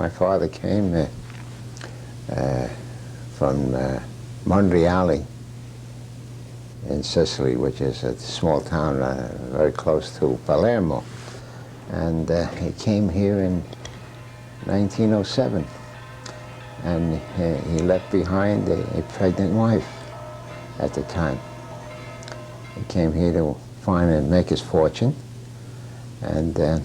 my father came from Monreale in Sicily, which is a small town very close to Palermo. And he came here in 1907. And he left behind a pregnant wife at the time. He came here to find and make his fortune. And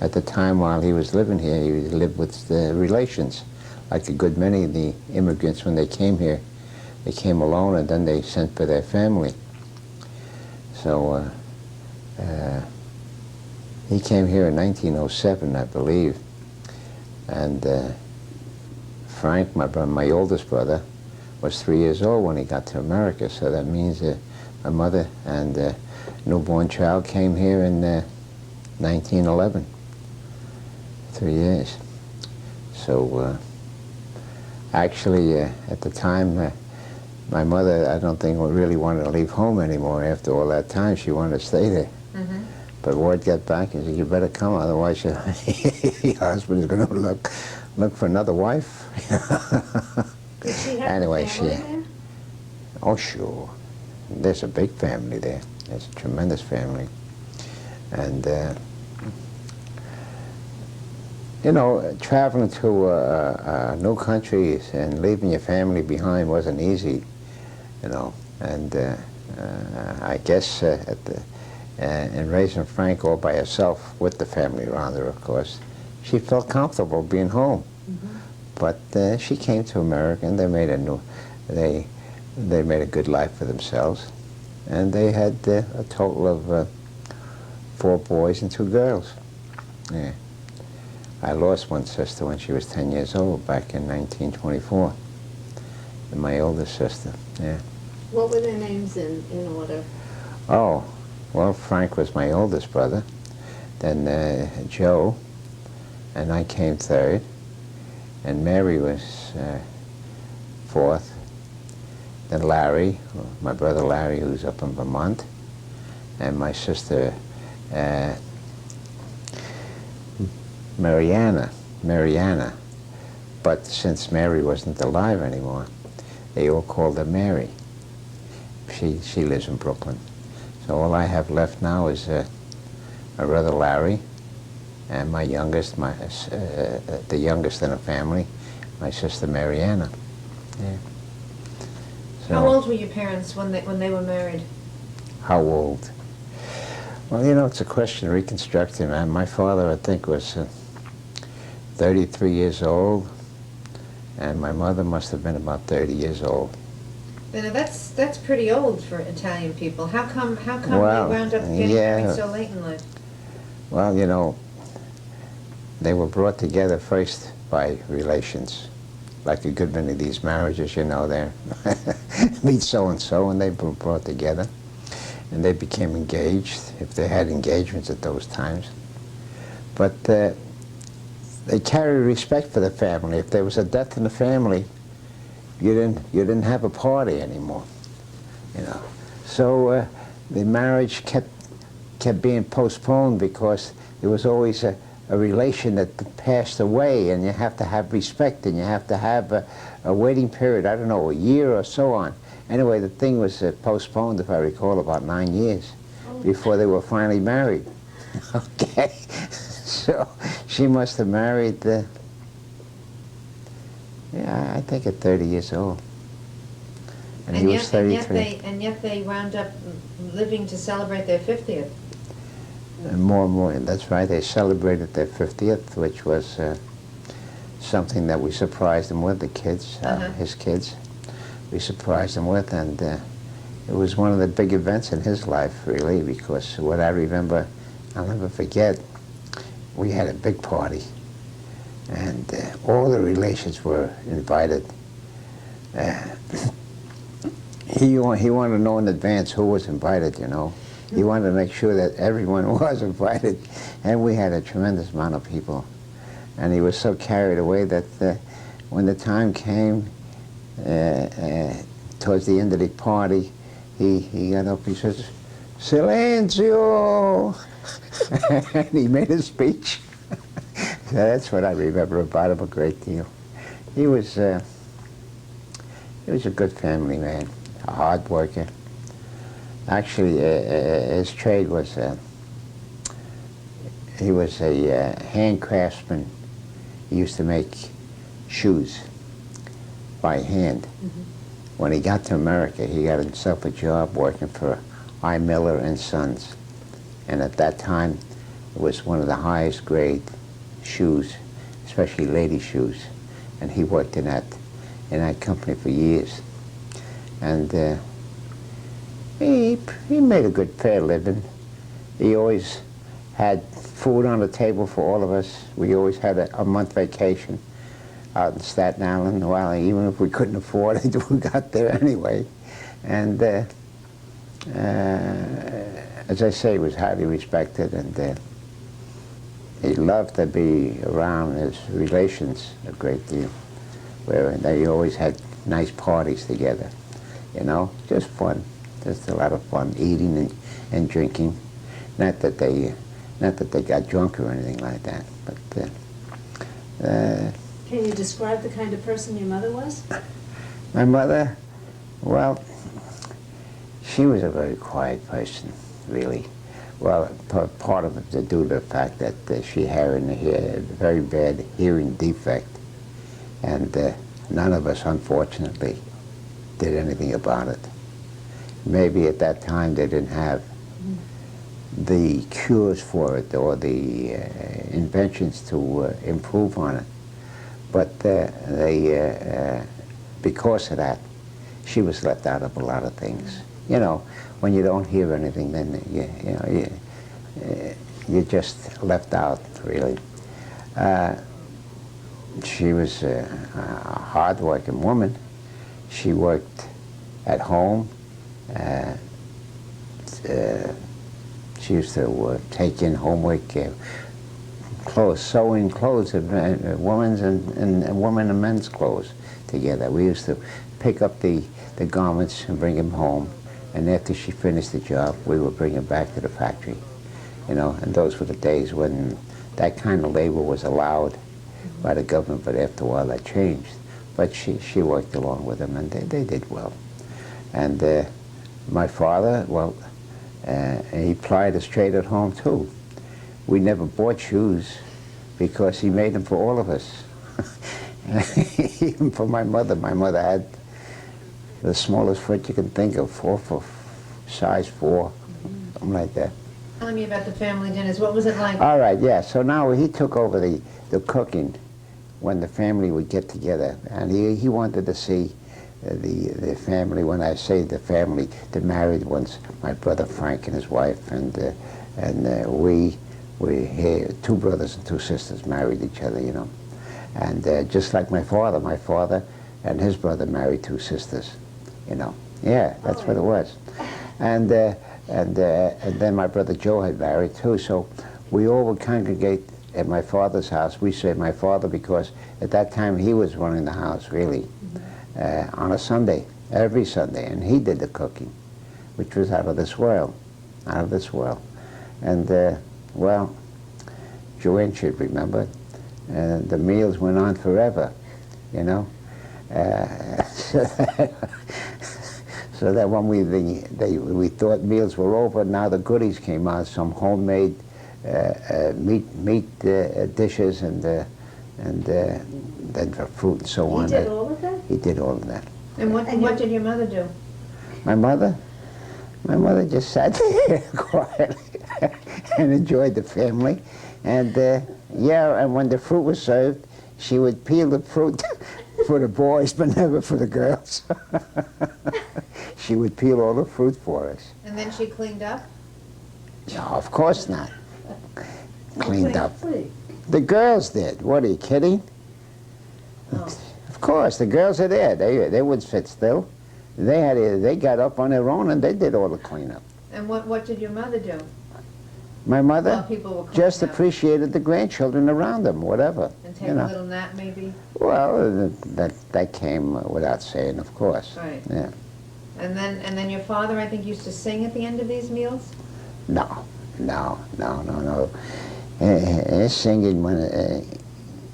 at the time while he was living here, he lived with the relations. Like a good many of the immigrants, when they came here, they came alone and then they sent for their family. So he came here in 1907, I believe. And Frank, my oldest brother, was 3 years old when he got to America. So that means my mother and newborn child came here in 1911, 3 years. So actually, at the time, my mother, I don't think really wanted to leave home anymore after all that time. She wanted to stay there. Mm-hmm. But word got back and said, you better come, otherwise your husband is going to look for another wife. Did she have anyway, a family there? Oh, sure. There's a big family there. There's a tremendous family. And, you know, traveling to new countries and leaving your family behind wasn't easy, you know. And I guess in raising Frank all by herself, with the family around her, of course, she felt comfortable being home. Mm-hmm. But she came to America, and they made a good life for themselves, and they had a total of 4 boys and 2 girls. Yeah. I lost one sister when she was 10 years old back in 1924, and my oldest sister. Yeah. What were their names in order? Oh, well, Frank was my oldest brother, then Joe, and I came 3rd, and Mary was 4th, then Larry, my brother Larry, who's up in Vermont, and my sister Mariana. But since Mary wasn't alive anymore, they all called her Mary. She lives in Brooklyn. So all I have left now is my brother Larry, and my youngest, the youngest in the family, my sister Mariana. Yeah. So, how old were your parents when they were married? How old? Well, you know, it's a question of reconstructing. My father, I think, was 33 years old, and my mother must have been about 30 years old. Now that's pretty old for Italian people. How come they wound up getting married so late in life? Well, you know, they were brought together first by relations. Like a good many of these marriages, you know, they meet so-and-so, and they were brought together. And they became engaged, if they had engagements at those times. But they carried respect for the family. If there was a death in the family, you didn't have a party anymore, you know. So the marriage kept being postponed because there was always a relation that passed away, and you have to have respect, and you have to have a waiting period, I don't know, a year or so on. Anyway, the thing was postponed, if I recall, about 9 years before they were finally married. Okay, so she must have married, yeah, I think at 30 years old. And he was 33. And yet they wound up living to celebrate their 50th. And more, that's right, they celebrated their 50th, which was something that we surprised him with, the kids, his kids. We surprised him with, and it was one of the big events in his life, really, because what I remember, I'll never forget, we had a big party, and all the relations were invited. He wanted to know in advance who was invited, you know. He wanted to make sure that everyone was invited, and we had a tremendous amount of people. And he was so carried away that when the time came, towards the end of the party, he got up, he says, "Silenzio!" And he made a speech. That's what I remember about him a great deal. He was a good family man, a hard worker. Actually, his trade was, he was a hand craftsman. He used to make shoes by hand. Mm-hmm. When he got to America, he got himself a job working for I. Miller and Sons. And at that time, it was one of the highest grade shoes, especially lady shoes. And he worked in that company for years. And he made a good fair living. He always had food on the table for all of us. We always had a month vacation out in Staten Island. Well, even if we couldn't afford it, we got there anyway. And as I say, he was highly respected, and he loved to be around his relations a great deal, where they always had nice parties together, you know, just fun, just a lot of fun, eating and drinking. Not that they got drunk or anything like that, but Can you describe the kind of person your mother was? my mother, well, she was a very quiet person, really. Well, part of it to do with the fact that she had a very bad hearing defect, and none of us, unfortunately, did anything about it. Maybe at that time they didn't have the cures for it or the inventions to improve on it. But because of that, she was left out of a lot of things. You know, when you don't hear anything, then you're just left out, really. She was a hard-working woman. She worked at home. She used to take in homework, clothes, sewing clothes, women's and women and men's clothes together. We used to pick up the garments and bring them home, and after she finished the job, we would bring them back to the factory. You know, and those were the days when that kind of labor was allowed by the government, but after a while that changed. But she worked along with them, and they did well. And my father, well, he plied his trade at home too. We never bought shoes because he made them for all of us. Even for my mother. My mother had the smallest foot you can think of, size 4, something like that. Telling me about the family dinners. What was it like? All right, yeah. So now he took over the cooking when the family would get together, and he wanted to see the family. When I say the family, the married ones, my brother Frank and his wife, and we had 2 brothers and 2 sisters married each other, you know. And just like my father and his brother married 2 sisters, you know. Yeah, that's what it was. And then my brother Joe had married too, so we all would congregate at my father's house. We say my father because at that time he was running the house, really, on a Sunday, every Sunday, and he did the cooking, which was out of this world, out of this world. And well, Joanne should remember, the meals went on forever, you know. So that when we thought meals were over, now the goodies came out, some homemade meat dishes and then for fruit and so on. He did all of that? He did all of that. And what did your mother do? My mother? My mother just sat there quietly and enjoyed the family. And yeah, and when the fruit was served, she would peel the fruit for the boys, but never for the girls. She would peel all the fruit for us. And then she cleaned up? No, of course not. Cleaned up. Free. The girls did. What, are you kidding? Oh. Of course, the girls are there. They wouldn't sit still. They got up on their own and they did all the cleanup. And what did your mother do? My mother While people were cleaning just up? appreciated the grandchildren around them, whatever. And take you know. a little nap, maybe? Well, that came without saying, of course. Right. Yeah. And then your father, I think, used to sing at the end of these meals? No. His singing, when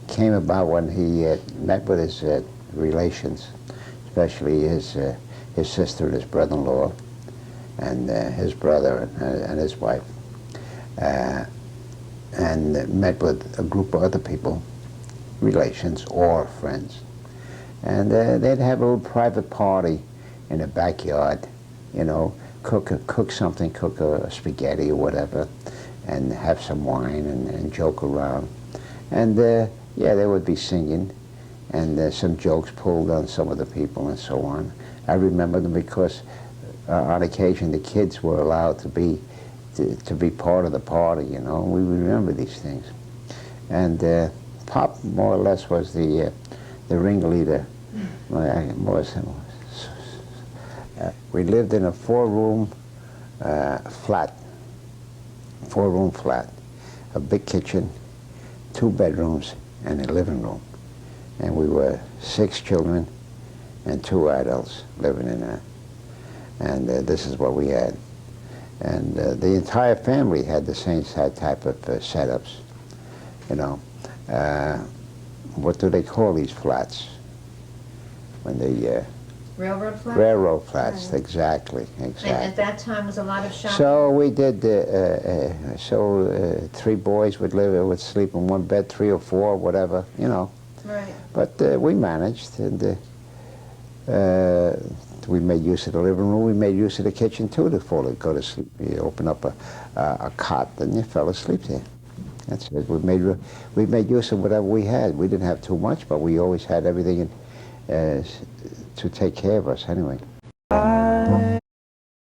came about when he met with his relations, especially his sister and his brother-in-law, and his brother and his wife, and met with a group of other people, relations or friends. And they'd have a little private party in the backyard, you know, cook something, cook a spaghetti or whatever, and have some wine and joke around. And yeah, they would be singing, and some jokes pulled on some of the people and so on. I remember them because on occasion the kids were allowed to be part of the party, you know. We remember these things. And Pop more or less was the ringleader. We lived in a four-room flat, a big kitchen, 2 bedrooms, and a living room. And we were 6 children and 2 adults living in that. And this is what we had. And the entire family had the same type of setups, you know. What do they call these flats? When they Railroad flats? Railroad flats, Right. exactly. And at that time was a lot of shopping? So we did, 3 boys would sleep in one bed, 3 or 4, whatever, you know. Right. But we managed, and we made use of the living room. We made use of the kitchen too to go to sleep. You open up a cot, and you fell asleep there. That's it. We made use of whatever we had. We didn't have too much, but we always had everything to take care of us anyway.